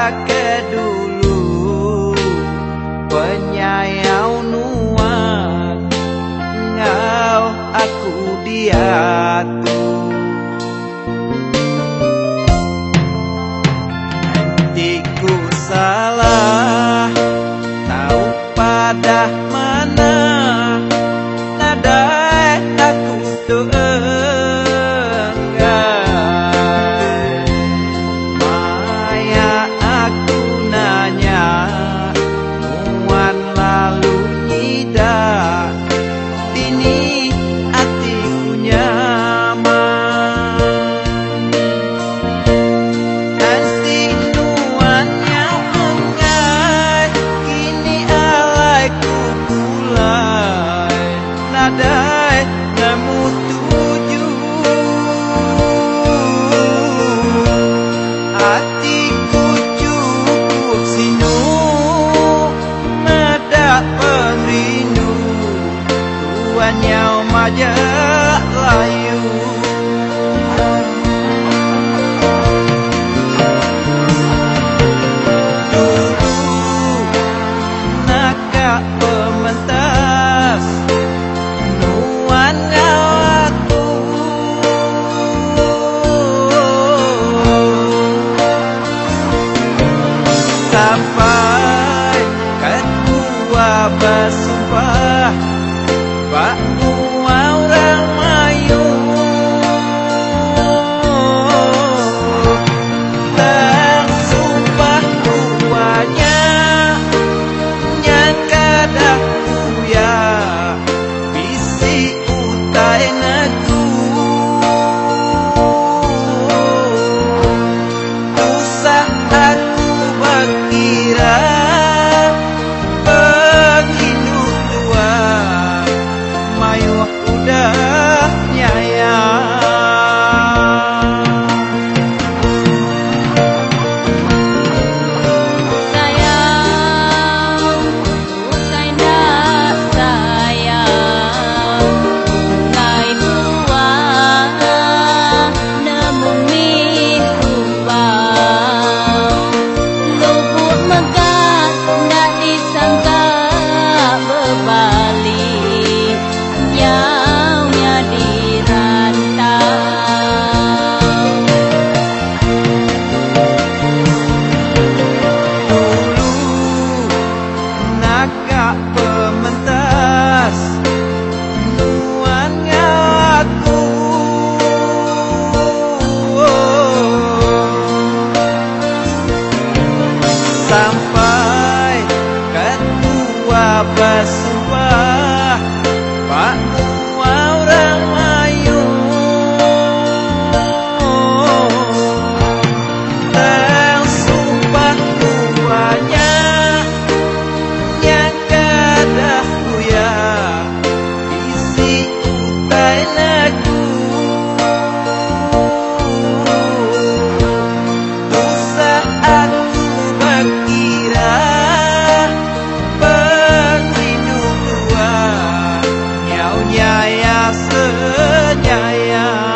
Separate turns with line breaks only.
ke dulu penyayau nuan ngau aku diatur nantiku salah tahu pada mana nadai aku tuh nyau majak layu dulu nakak pementas nuan ngau aku sampai ketua bersumpah Pak orang mayu tersumpah tuanya nyakadah kuya bisi utai naku dosa aku berkira udah nyayang
sayang usai ndak sayang ngai tua namun mi rubau lubuk megah ndak disangka berbalik
pementas nuan ngaku sampai ketua bersumpah Pak orang mayu tersumpah tuanya senyaya